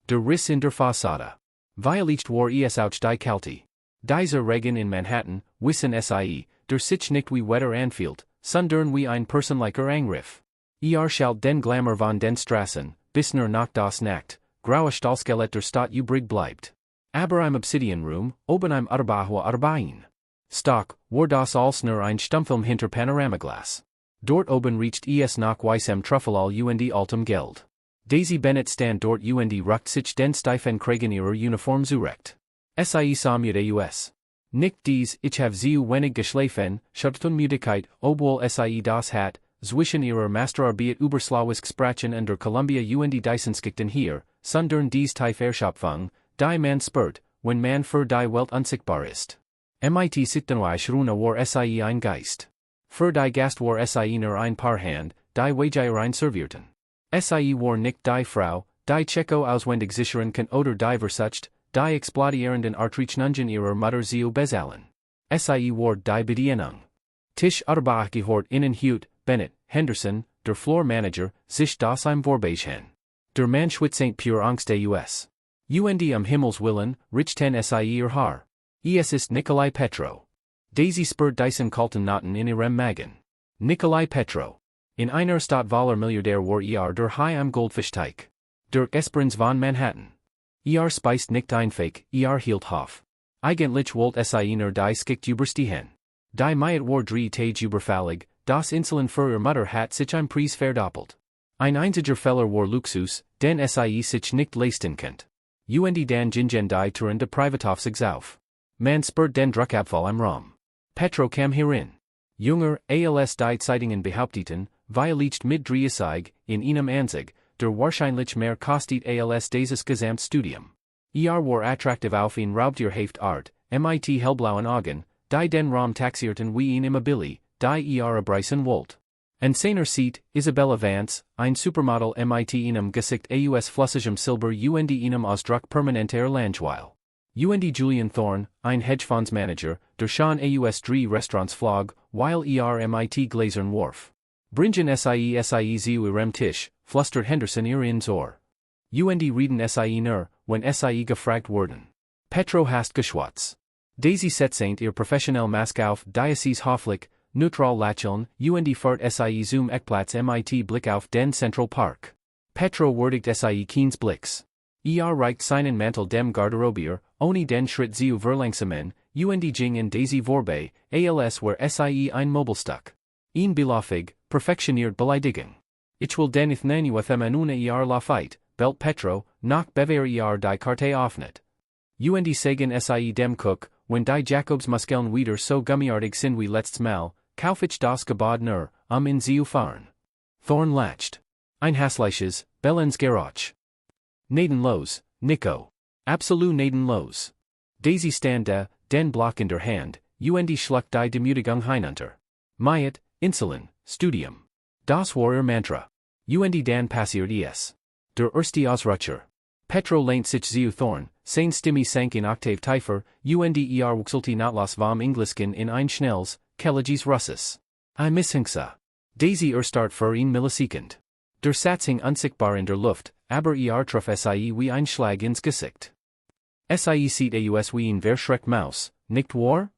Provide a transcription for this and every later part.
Der Riss in der Fassade. Violeicht war es auch die Kalte. Dieser Regen in Manhattan, wissen sie, der sich nicht wie Wetter anfühlt, sondern wie ein personlicher Angriff. Schaut den Glamour von den Straßen, bis nach das Nacht, graue Stahlskelett der Stadt übrig bleibt. Aber im Obsidian-Room, oben im Arbein. Stock, war das als nur ein Stummfilm hinter Panoramaglas. Dort oben riecht es nach weißem Trüffelal und altem Geld. Daisy Bennett stand dort und ruckt sich den Steifen Kragen ihrer Uniform zurecht. Sie sammute us. Nicht dies, ich have zu wenig geschlafen, Schutzunmüdigkeit, obwohl sie das hat, zwischen ihrer Masterarbeit überslawisk Sprachen und der Columbia und Diesenskichten hier, sondern dies tief Erschöpfung, die man spürt, wenn man für die Welt unsichtbar ist. Mit Sichtenweich Runa war sie ein Geist. Für die Gast war sie nur ein Paar Hand, die Wageir ein Servierten. Sie war nicht die Frau, die Checo auswendig sichern kann oder die versucht, die exploitierenden Artrichungen ihrer Mutter zu bezahlen. Sie war die Bedienung. Tisch Arbach gehört ihnen Hute, Bennett, Henderson, der Floor Manager, sich das im Vorbeichen. Der Mann schwitzt pure Angst us. Und Himmels Willen, richten sie ihr Haar. Es ist Nikolai Petro. Daisy spürt diesen kalten Noten in ihrem Magen. Nikolai Petro. In einer Stadt voller Milliardär war der Hai am Goldfischteich. Der Esperance von Manhattan. Speist nicht einfach, hielt Hof. Eigentlich wollt sie nur die Skicht überstehen. Die Miet war 3 Tage überfällig, das Insulin für ihr Mutter hat sich ein Preis verdoppelt. Ein einziger Feller war Luxus, den sie sich nicht leisten könnt. Und dan gingen die Touren de Privatofsigs auf. Man spürt den Druckabfall im Raum. Petro kam hierin. Junger, als die Zeitungen behaupteten, violeicht mit 30, in einem Anzug, der wahrscheinlich mehr kostet als dieses Gesamtstudium. War attraktiv auf ihn Raubtierhaft Art, mit hellblauen Augen, die den Raum taxierten wie ein Immobili, die abreißen wollt. An seiner Seite, Isabella Vance, ein Supermodel mit einem Gesicht aus flüssigem Silber und einem Ausdruck permanenter Langweil. Und Julian Thorne, ein Hedgefondsmanager, der schon aus 3 Restaurants flog, weil mit Gläsern warf. Bringen sie zu ihrem Tisch, flüstert Henderson ihr ins Ohr. Und reden sie nur, wenn sie gefragt wurden. Petro hast geschwatz. Daisy setzt ihr professionell Mask auf, dies hofflich, neutral lächeln, und fahrt sie zum Eckplatz mit Blick auf den Central Park. Petro würdigt sie Keens Blicks. Reicht seinen Mantel dem Garderobier, ohne den Schritt zu verlangsamen, und ging in Daisy vorbei, als wär sie ein Mobilstück. Ihn beläufig, perfektioniert Beleidigung. Ich will den ich nenne with una la fight, belt Petro, nach bever die Karte offnet. Und sagen sie dem Cook, wenn die Jakobsmuskeln wieder so gummiartig sind wie letztes Mal, kauf ich das Gebod nur, in zu fahren. Thorn lacht. Ein hässliches, Bellens Geräusch. Nadenlos, Nico. Absolut nadenlos. Daisy stand da, den Block in der Hand, und schluckt die Demütigung hinunter. Miet, Insulin, Studium. Das war ihr Mantra. Und dan passiert es. Der erste Ausrutscher. Petro lehnt sich zu Thorn, sein Stimme sank in Octave tiefer, und wuchselte notlos vom Englisken in ein schnelles, kelliges Russes. I misshingsa. Daisy start für ihn Millisekund. Der Satzung unsichtbar in der Luft, aber traf sie wie ein Schlag ins Gesicht. Sie sieht aus wie ein verschreckt Maus, nicht wahr?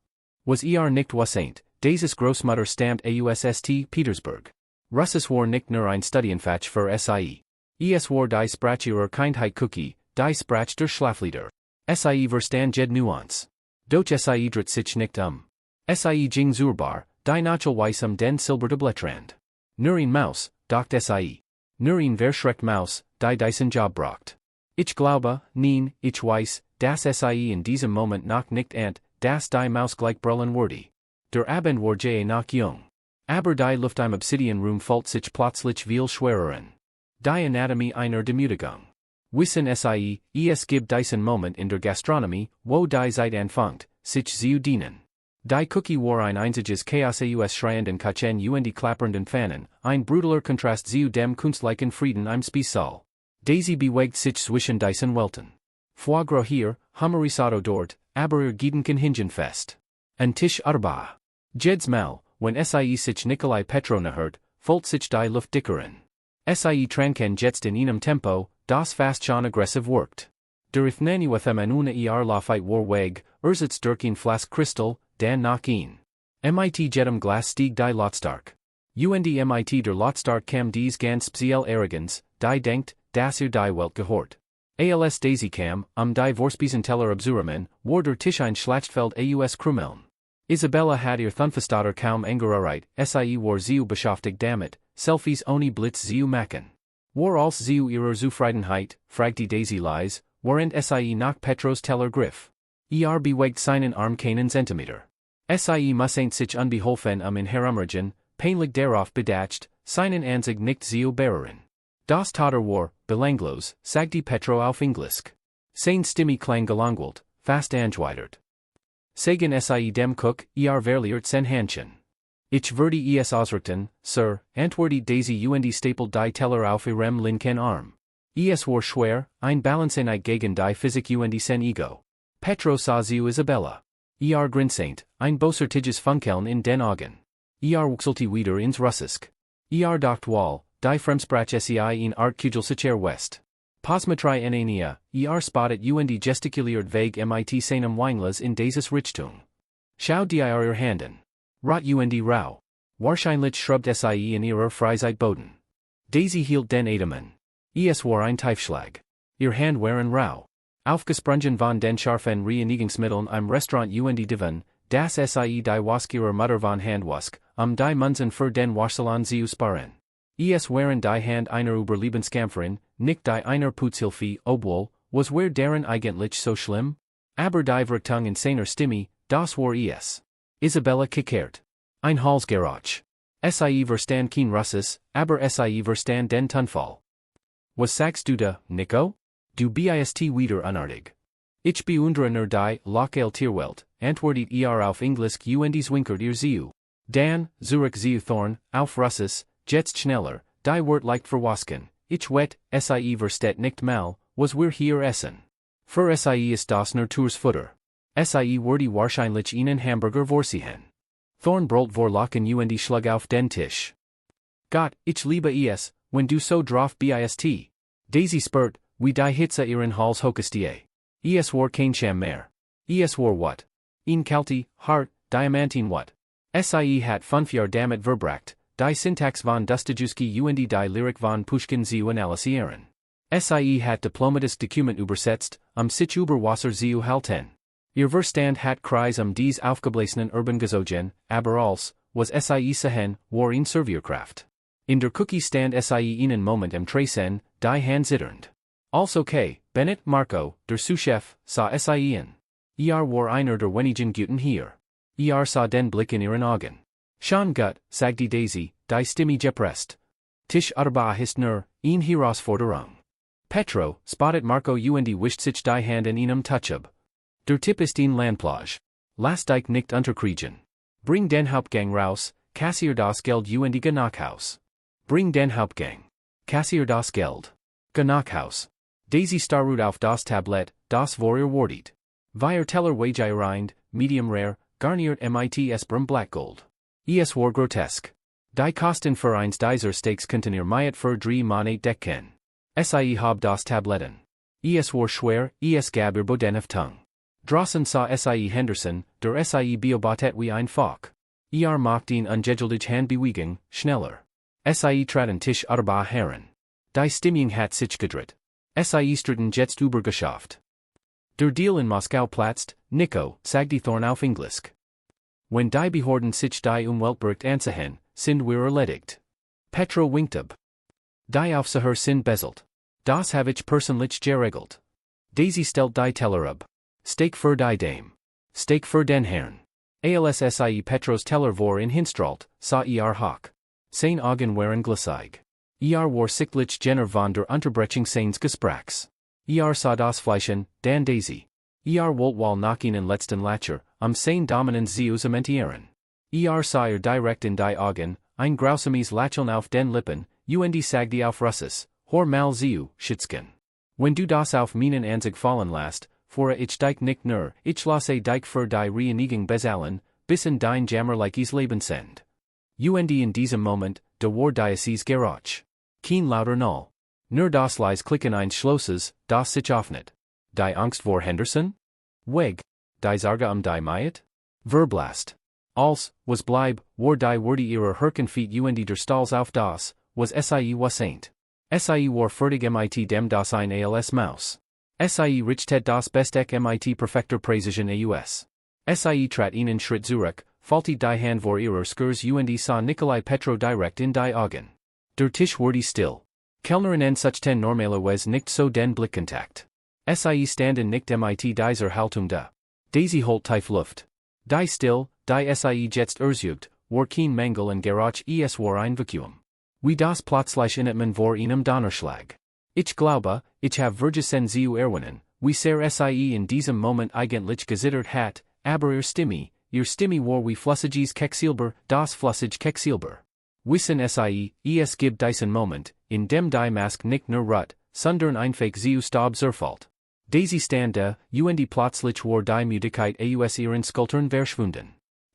Was nicht wassaint, dieses Großmutter stammt aus St. Petersburg. Russes war nicht nur ein Studienfach für sie. Es war die Sprache ihrer Kindheit Cookie, die Sprache der Schlaflieder. Sie verstand jede Nuance. Doch sie dreht sich nicht Sie ging zur Bar, die nachweis den Silber de Blettrand. Nur ein Maus, dacht sie. Nur ein verschreckt Maus, die diesen Job braucht. Ich glaube, nein, ich weiß, dass sie in diesem Moment noch nicht dass die Maus gleich brüllen würde. Der Abend war noch jung. Aber die Luft im Obsidian-Room fällt sich plötzlich viel schwerer an. Die Anatomie einer Demütigung. Wissen sie, es gibt diesen Moment in der Gastronomie, wo die Zeit anfängt, sich zu dienen. Die Cookie war ein einziges Chaos aus schreienden Kachen und klappernden Pfannen, ein brutaler Kontrast zu dem kunstlichen Frieden im Spießsaal. Daisy bewegt sich zwischen diesen Welten. Foie gras hier, Hummerisado dort, aber ihr Gedanken hingen fest. An Tisch Arba. Jedes Mal, wenn sie sich Nikolai Petro hört, fällt sich die Luft dicker an. Sie tranken jetzt in einem Tempo, das fast schon aggressiv wirkt. Der Ifnaniwathem an una Lafite war weg, ersitz durkin flask Crystal, dan nach ihn. Mit jedem Glas stieg die Lotstark. Und mit der Lotstark kam dies ganz speziell Arroganz, die denkt, dass die Welt gehört. Als Daisy kam, die Vorspiesenteller absuramen, war der Tisch ein Schlachtfeld aus Krümeln. Isabella hat ihr Thunfastater kaum angerührt, sie war zu beschäftigt damit, Selfies ohne Blitz zu machen. War als zu ihrer Zufriedenheit, fragte Daisy leise, während sie nach Petros Teller griff. Bewegt seinen Arm keinen Zentimeter. Sie müssen sich unbeholfen in herumregen, peinlich darauf bedacht, seinen Anzug nicht zu bewahren. Das Tater war, belanglos, sagte Petro auf Englisch. Seine Stimme klang gelangweilt, fast angewidert. Sagen sie dem Cook, verliert sein Händchen. Ich würde es ausrichten, Sir, antwortet Daisy und stapelt die Teller auf ihrem linken Arm. Es war schwer, ein Balancenheit gegen die Physik und sein Ego. Petro sah zu Isabella. Grinsend, ein bosartiges Funkeln in den Augen. Wechselte wieder ins Russisch. Dacht wall, die Fremdsprache sei in Art Kugelsicher West. Posmetri Enania, spottet und gestikuliert vague mit seinem Weinlas in dieses Richtung. Schau die ihr Handen. Rot und rau. Wahrscheinlich schrubbed sie in ihrer Freizeit Boden. Daisy hielt den Atem. Es war ein Tiefschlag. Ihr Hand waren rau. Aufgesprungen von den scharfen Reinigungsmitteln im Restaurant und Divan, das sie die Wasch ihrer Mutter von Handwask, die Munzen für den Waschsalon zu sparen. Es waren die Hand einer Überlebenskämpferin, nicht die einer Putzhilfe, obwohl, was war deren eigentlich so schlimm? Aber die Vertung in seiner Stimme, das war es. Isabella kickert. Ein Halsgeräusch. Sie verstand kein Russisch, aber sie verstand den Tonfall. Was sagst du da, Nico? Du bist wieder unartig. Ich bewundere nur die lokale Tierwelt, antwortet auf Englisch und zwinkert ihr zu. Dan, Zurich zu Thorn, auf Russisch, jetzt schneller, die Wort leicht verwasken, ich wet, sie versteht nicht mal, was wir hier essen. Für sie ist das nur Futter. Sie würde wahrscheinlich einen Hamburger vorsehen. Thorn brüllt vor Lachen und schlug auf den Tisch. Gott, ich liebe es, wenn du so drauf bist. Daisy spurt, wie die Hitze ihren Hals hochestie. Es war kein Scham mehr. Es war what? Ein kalte, hart, diamantin what? Sie hat 5 Jahre damit verbracht, die Syntax von Dostoyevsky und die Lyrik von Pushkin zu analysieren. Sie hat diplomatisches Dokument übersetzt, sich über Wasser zu halten. Ihr Verstand hat Kreis dies aufgeblasenen Urban gezogen, aber als, was sie sehen, war in Servierkraft. In der Cookie stand sie einen Moment im Tresen, die Hand zitternd. Als okay, Bennett Marco, der Sous-Chef, sah sie in. War einer der wenigen Guten hier. Sah den Blick in ihren Augen. Schon gut, sagte Daisy, die Stimme gepresst. Tisch Arba ist nur, ein Herausforderung. Petro, spottet Marco und wischt sich die Hand in einem Touchub. Der Tipp ist ein Landplage. Lass dich nicht unterkriegen. Bring den Hauptgang raus, kassier das Geld und geh nach Haus. Bring den Hauptgang. Kassier das Geld. Geh nach Haus. Daisy starrte auf das Tablett, das war erwartet. Wir Teller Weigeirind, medium rare, garniert mit Esbrum Blackgold. Es war grotesk. Die Kosten für eins dieser Steaks könnten ihr Miet für 3 Monate decken. Sie hab das Tabletten. Es war schwer, es gab ihr Boden auf Tung. Draußen sah sie Henderson, der sie beobachtet wie ein Falk. Macht ihn ungeduldig Handbewegung, schneller. Sie traten Tisch Arba heran. Die Stimmung hat sich gedreht. Sie stritten jetzt übergeschafft. Der Deal in Moskau platzt, Nico, sagte Thorn auf Englisch. Wenn die Behörden sich die Umweltbericht ansehen, sind wir erledigt. Petro winkte ab. Die Aufseher sind beselt. Das habe ich persönlich geregelt. Daisy stellt die Teller ab. Steak für die Dame. Steak für den Herrn. Als sie Petros Teller vor in Hinstralt, sah hoch. Sein Augen waren glasig. War sichtlich Jenner von der Unterbrechung seines Gesprächs. Sah das Fleischen, dan Daisy. Wollt wall nach ihnen letzten Lacher, sein dominant zu zementieren. Sah direkt in die Augen, ein grausames Lächeln auf den Lippen, und sagte auf Russisch, hör mal zu, Schützchen. Wenn du das auf meinen Anzug fallen lässt, fahre ich dich nicht nur, ich lasse dich für die Reinigung bezahlen, bis in dein jammerliches Leben sind. Und in diesem Moment, der war dieses Geräusch. kein lauter null. Nur das lies klicken ein Schlosses, das sich öffnet. Die Angst vor Henderson? Weg. Die Sorge die Mayet? Verblasst. Als, was bleib, war die Worde ihrer Herkenfeet und der Stals auf das, was sie was ain't. Sie war fertig mit dem das ein als Maus. Sie richtet das Besteck mit perfekter Präzision aus. Sie trat ihnen Schritt zurück, faltet die Hand vor ihrer Skurs und sah Nikolai Petro direkt in die Augen. Der Tisch wurde still. Kellnerin en suchten normalerweise nicht so den Blickkontakt. Sie standen nicht mit dieser Haltung da. Daisy holt tief Luft. Die still, die sie jetzt erzugt, war kein Mangel und Gerach es war ein Vakuum. Wie das plötzlich in man vor einem Donnerschlag. Ich glaube, ich habe vergessen zu erwähnen, wie sehr sie in diesem Moment eigentlich gesittert hat, aber ihr Stimme war wie flüssiges Quecksilber, das flüssig Quecksilber. Wissen sie, es gibt diesen Moment, in dem die Mask nicht nur ruht, sondern einfach zu Staub zerfällt. Daisy stand da, und plötzlich war die Müdigkeit aus ihren Schultern verschwunden.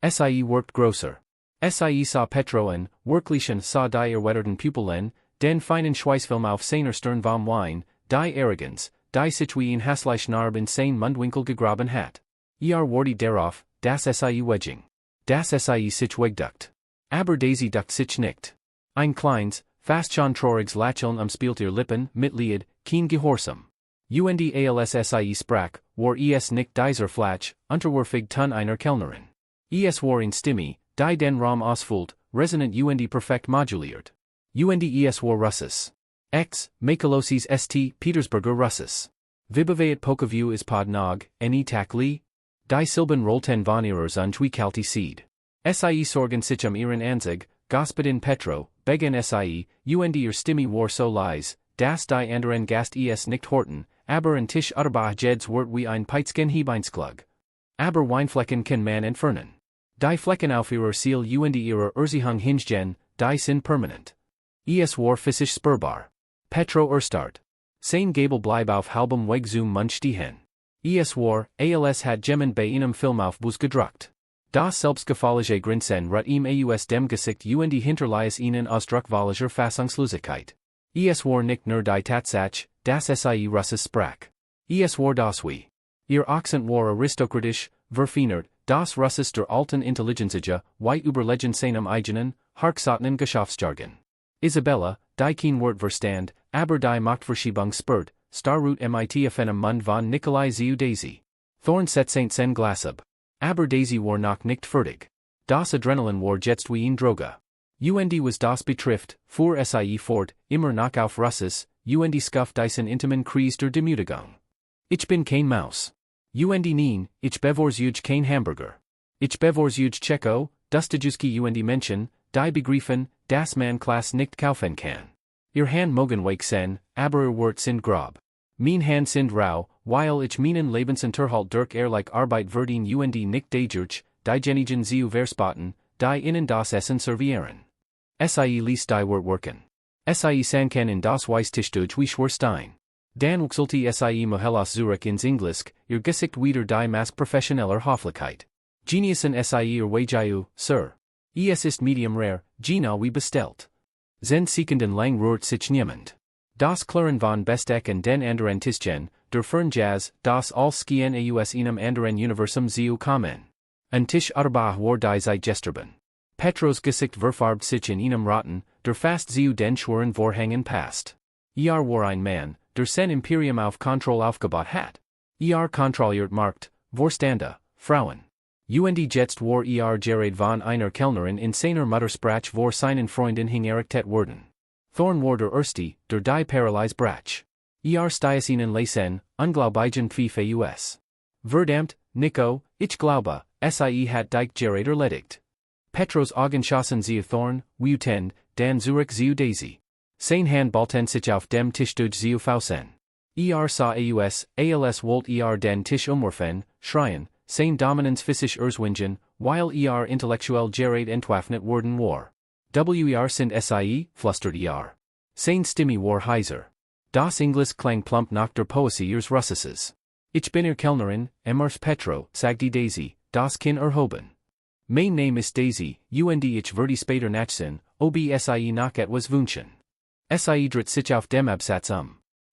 Sie worked grosser. Sie sah Petro an, wirklichen sah die erwetterten Pupillen, den feinen Schweißfilm auf seiner Stirn vom Wein, die Arroganz, die sich wie ein hässlich Narb in sein Mundwinkel gegraben hat. Wurde darauf, dass sie wedging. Das sie sich wegduckt. Aber Daisy duckt sich nicht. Ein kleines, fast schon trauriges Lächeln umspielt ihr Lippen, mit Lied, kein Gehorsam. Und als sie sprach, war es nicht dieser Flatsch, unterwürfig tun einer Kellnerin. Es war in Stimme, die den Raum ausfüllt, resonant und perfekt moduliert. Und es war Russisch. Makalosis St. Petersburger Russisch. Vibaveit Pokaview is pod nog, tak li? Die Silben rollten von ihrer Unschwiekalti seed. Sie sorgen sich ihren Anzug, Господин Petro, begen sie, und ihr Stimme war so leise, dass die anderen Gast es nicht horten, aber ein Tisch Utterbach jeds wird wie ein Peitsken Hebeinsklug. Aber Weinflecken kann man entfernen. Die Flecken auf ihrer Seal und ihrer Erzihung hingehen, die sind permanent. Es war physisch spürbar. Petro erstart. Sein Gabel bleib auf halbem Weg zum Mund stehen. Es war, als hat jemand bei einem Film auf Bus gedruckt. Das selbstgefällige Grinsen ruht ihm aus dem Gesicht und hinterließ ihnen ausdrucksvolliger Fassungslosigkeit. Es war nicht nur die Tatsache, dass sie Russisch sprach. Es war das wie. Ihr Akzent war aristokratisch, verfeinert, das Russisch der alten Intelligenzige, weit überlegen seinem eigenen, hartgesottenen Geschäftsjargon. Isabella, die kein Wort verstand, aber die Machtverschiebung spürt, starrut mit auf einem Mund von Nikolai zu Daisy. Thorn setzt sein Glas ab. Aber Daisy war noch nicht fertig. Das Adrenalin war jetzt wie ein Droge. Und was das betrifft, fuhr sie fort, immer noch auf Russisch, und scuff diesen intimen Kreis der Demütigung. Ich bin kein Maus. Und nein, ich bevorzuge kein Hamburger. Ich bevorzuge Tschecho, Dostoevsky und Menschen, die begreifen, dass man Klasse nicht kaufen kann. Ihr Hand mogen weich sein, aber ihr Wort sind grob. Mein Hand sind rau, weil ich meinen Lebensunterhalt durch ehrlich Arbeit verdiene und nicht dadurch, die Genigen zu verspotten, die ihnen das Essen servieren. Sie ließ die Wort worken. Sie sanken in das Weißtischtuch wie Schwerstein. Dan wechselte sie Mohelas Zurich ins Englisch, ihr Gesicht wieder die Mask professioneller Höflichkeit. Geniusen sie ihr Wageyu, Sir. Es ist medium rare, genau wie bestellt. Zen Sekenden lang rührt sich niemand. Das Klaren von Besteck und den anderen Tischchen, der Fern Jazz, das als Skien aus einem anderen Universum zu kommen. Ein Tisch Utterbach war die seit gesterben. Petros Gesicht verfarbt sich in einem Rotten, der fast zu den schweren Vorhängen passt. War ein Mann, der sein Imperium auf Kontroll aufgebaut hat. Kontrolliert Markt, Vorstande, Frauen. Und jetzt war gerät von einer Kellnerin in seiner Muttersprach vor seinen Freunden hingerichtet worden. Thorn war der Erste, der die Paralyse brach. Stiess ihnen lesen, unglaublichen Pfiffe aus. Verdammt, Nico, ich glaube, sie hat dich gerät erledigt. Petros Augen schossen zu Thorn, wütend, dann zurück zu Daisy. Sein Hand ballten sich auf dem Tischtuch zu Fausen. Sah als wollt den Tisch umwerfen, schreien, sein Dominanz physisch erzwingen, weil intellektuell gerät entwaffnet worden war. Sind sie, flüstert Sein Stimme war heiser. Das Englisch klang plump nach der Poesie ihres Russisches. Ich bin Kellnerin, Emers Petro, sagte Daisy, das Kinn erhoben. Mein Name ist Daisy, und ich werde später nachsehen, ob sie nach etwas wünschen. Sie drit sich auf dem Absatz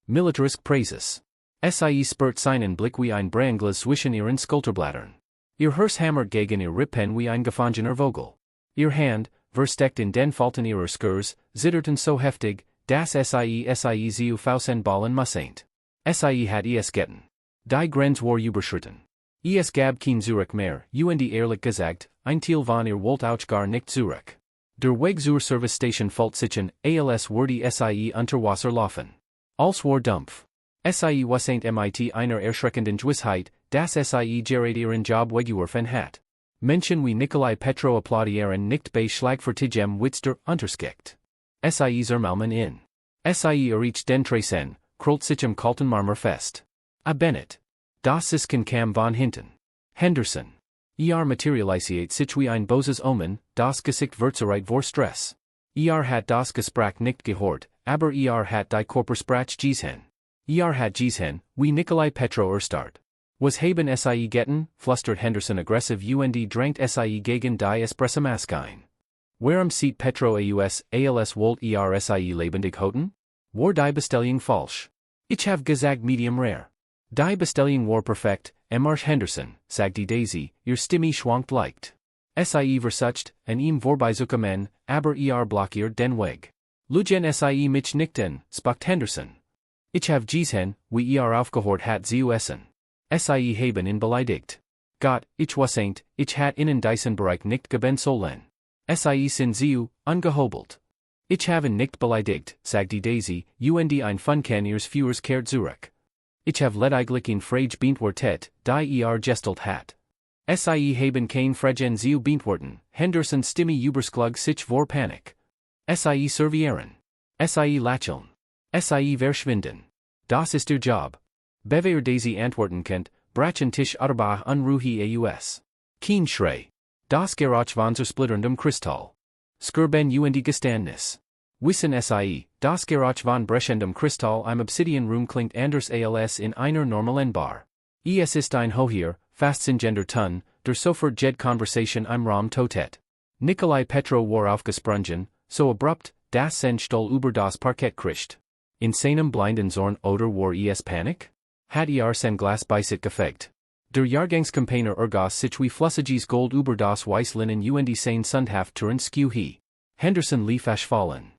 Militarisk Praises. Sie spurt seinen Blick wie ein Brandglas zwischen ihren Schulterblättern. Ihr Herz hammert gegen ihr Rippen wie ein gefangener Vogel. Ihr Hand, versteckt in den Falten ihrer Skurs, zitterten so heftig, dass sie zu Fausen ballen musseint. Sie hat es getten. Die Grenz war überschritten. Es gab kein Zurück mehr, ehrlich gesagt, ein Teil von ihr wollt auch gar nicht zurück. Der Weg zur Servicestation fällt sich als wurde sie unter Wasser laufen. Alles war dumpf. Sie wasseint mit einer erschreckenden Gewissheit, dass sie gerade ihren Job weggeworfen hat. Menschen wie Nikolai Petro applaudieren nicht bei schlagfertigem Witz der Unterschicht. Sie zermalmen in. Sie erreicht den Tresen, krollt sich im kalten Marmor fest. Bennett. Das Sisken kam von hinten. Henderson. Materialisiert sich wie ein böses Omen, das Gesicht verzerrt vor Stress. Hat das Gespräch nicht gehört, aber hat die Körpersprache gesehen. Hat gesehen, wie Nikolai Petro erstarrt. Was haben sie getten, flüstert Henderson aggressiv drängt sie gegen die Espressomaske ein. Warum sieht Petro als wollt sie lebendig hoten? War die Bestellung falsch? Ich have gesagt medium rare. Die Bestellung war perfekt, Marsh Henderson, sagt die Daisy, ihr Stimme schwankt leicht. Sie versucht, an ihm vorbeizukommen, aber blockiert den Weg. Lugen sie mich nickten, spuckt Henderson. Ich have gesehen, wie aufgehört hat zu essen. Sie haben ihn beleidigt. Gott, ich wasseint, ich hat ihnen diesen Bereich nicht geben sollen. Sie sind zu ungehobelt. Ich habe nicht beleidigt, sagt die Daisy, ein Funken ihres Führers kehrt zurück. Ich have lediglich in Frage beantwortet, die gestelt hat. Sie haben kein Fragen zu beantworten, Henderson Stimme überschlug sich vor Panik. Sie servieren. Sie lächeln. Sie verschwinden. Das ist ihr Job. Bevor Daisy antworten könnt, brachen Tisch Arbach unruhig aus. Kein Schrei. Das Geräusch von zersplitterndem Kristall. Skurben Geständnis. Wissen sie, das Geräusch von brechendem Kristall im Obsidian-Room klingt anders als in einer normalen Bar. Es ist ein hoher, faszinierender Ton, der sofort jede Conversation im Raum totet. Nikolai Petro war aufgesprungen, so abrupt, dass sein Stuhl über das Parkett krischt. In seinem blinden Zorn oder war es Panik? Hat sein Glas bei sich gefegt. Der Jahrgangscampaigner ergoss sich wie flüssiges Gold über das Weißlinnen sein Sundhaft Turen skew he. Henderson lief fallen.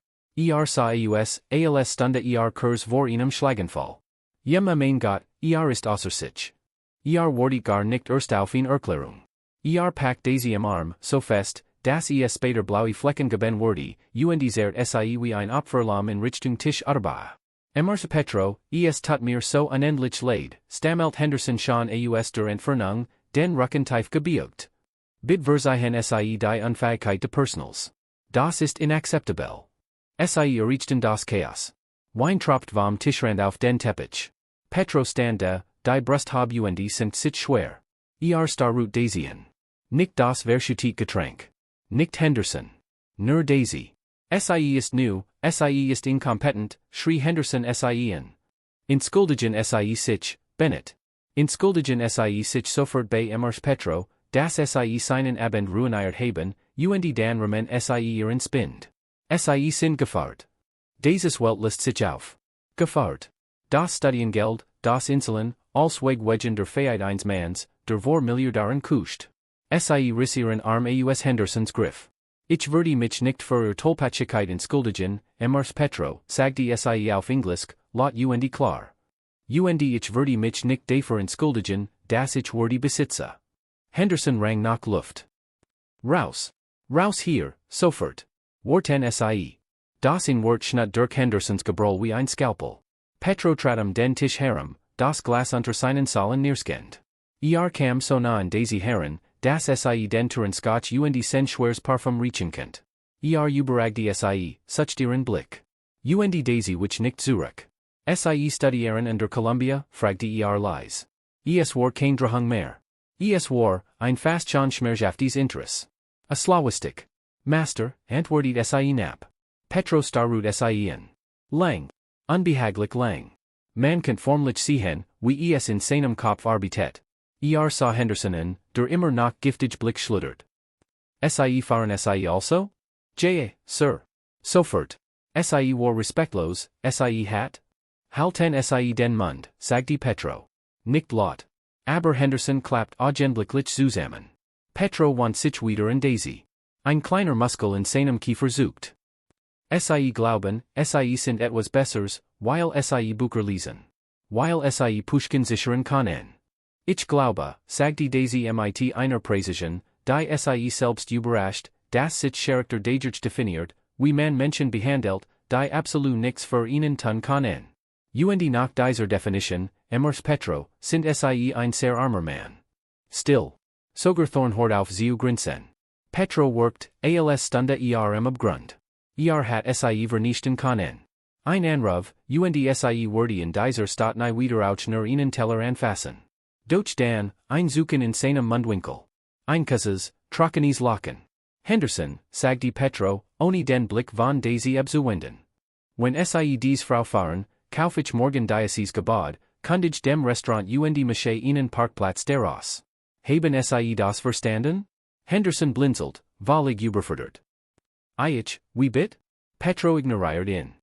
Sah als Stunde Kurs vor einem Schlaganfall. Mein Gott, ist außer sich. Wartet gar nicht erst auf ihn Erklärung. Packt Daisy am Arm, so fest, dass später blaue Flecken geben wurde, zehrt sie wie ein Opferlamm in Richtung Tisch Arbach. Marse Petro, tut mir so unendlich leid, stammelt Henderson schon der Entfernung, den Rücken tief gebeugt. Bid verziehen sie die Unfähigkeit des Personals. Das ist inakzeptabel. Sie erreichten das Chaos. Wein tropft vom Tischrand auf den Teppich. Petro stand da, die Brusthab sind sich schwer. Starrut Daisyen. Nicht das verschüttet Getränk. Nicht Henderson. Nur Daisy. Sie ist new, sie ist inkompetent, schrie Henderson in. Inskuldigen sie sich, Bennett. Inskuldigen sie sich sofort bei Marse Petro, dass sie seinen Abend ruiniert haben, dan remen sie ihren Spind. Sie sind gefahrt. Dieses Welt lässt sich auf. Gefahrt. Das Studiengeld, das Insulin, als Wegwegen der Fähigkeit eines Manns, der vor Milliardären kuscht. Sie rissieren Arm aus Hendersons Griff. Ich würde mich nicht für ihre Tollpatschigkeit entschuldigen, Marse Petro, sagte sie auf Englisch, laut klar. Ich würde mich nicht dafür entschuldigen, dass ich wurde besitze. Henderson rang nach Luft. Raus. Raus hier, sofort. Warten sie. Das in Wort schnitt durch Hendersons Gebrüll wie ein Skalpel. Petro trat den Tisch herum, das Glas unter seinen Zahlen niederskend. Kam so nah an Daisy heran, dass sie den Turen Scotch sen schweres Parfum riechen könnt. Überragte sie, sucht ihren Blick. Daisy which nicht zurück. Sie studieren under Columbia, fragte leis. War kein Drahung mehr. War, ein fast schon schmerzhaftes Interesse. A Slawistik. Master, antwortet sie nap. Petro starrut in. Lang. Unbehaglich lang. Man könnt formlich sehen, wie in seinem Kopf arbeitet. Sah Henderson der immer noch giftig Blick schluttert. Sie fahren sie also? Sir. Sofort. Sie war respektlos, sie hat halten sie den Mund, sagte Petro. Nicht laut. Aber Henderson klappt augenblicklich zusammen. Petro want sich wieder in Daisy. Ein kleiner Muskel in seinem Kiefer sucht. Sie glauben, sie sind etwas Besseres, weil sie Bücher lesen. Weil sie Pushkin sichern können. Ich glaube, sagte Daisy mit einer Präzision, die sie selbst überrascht, dass sich Charakter dadurch definiert, wie man Menschen behandelt, die absolut nichts für ihnen tun können. Und nach dieser Definition, Emmers Petro, sind sie ein sehr armer Mann. Still. Sogar Thornhort auf zu grinsen. Petro workt, als Stunde im Abgrund. Hat sie vernichten können. Ein Anruf, und sie wurde in dieser Stadt nie wieder auch nur einen Teller anfassen. Doch dann, ein Suchen in seinem Mundwinkel. Ein Kusses, trockenes Lachen. Henderson, sagte Petro, ohne den Blick von Daisy abzuwenden. Wenn sie dies Frau fahren, kauf ich morgen dieses Gebäude, kundig dem Restaurant und mische ihnen Parkplatz daraus. Haben sie das verstanden? Henderson blinzelt, völlig überfordert. Ich, wie bit? Petro ignoriert ihn.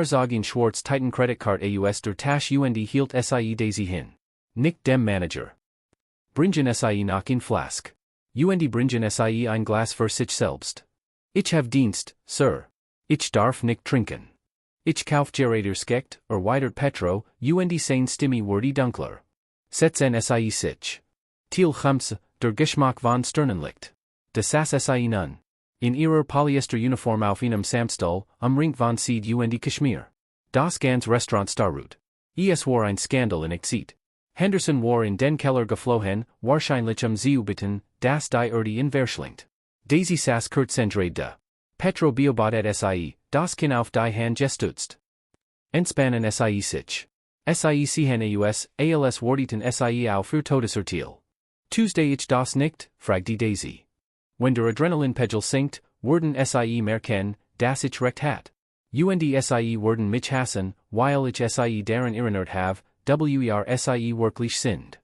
Zog in Schwarz Titan Kreditkarte aus der Tasche und hielt sie Daisy hin. Nicht dem Manager. Bringen sie nach in Flask. Und bringen sie ein Glas für sich selbst. Ich have Dienst, Sir. Ich darf nicht trinken. Ich kauf Gerader skekt, erweitert Petro, und seine Stimme wurde dunkler. Setzen sie sich. Til der Geschmack von Sternenlicht. Das sie nun. In ihrer Polyester-Uniform auf einem Samstall, Ring von Seed und Kashmir. Das ganz Restaurant Starrut. Es war ein Skandal in Exit. Henderson war in den Keller geflohen, wahrscheinlich Zuubitten, das die Erde in Verschlingt. Daisy saß kurz da. Petro beobachtet sie, das Kinn auf die Hand gestützt. Entspannen sie sich. Sie sehen als warditen sie auf ihr Todesurteil. Tuesday ich das nicht, fragte Daisy. Wenn der Adrenalinpegel sinkt, werden sie merken, dass ich recht hat. Und sie werden mich hassen, weil ich sie daran erinnert have, sie wirklich sind.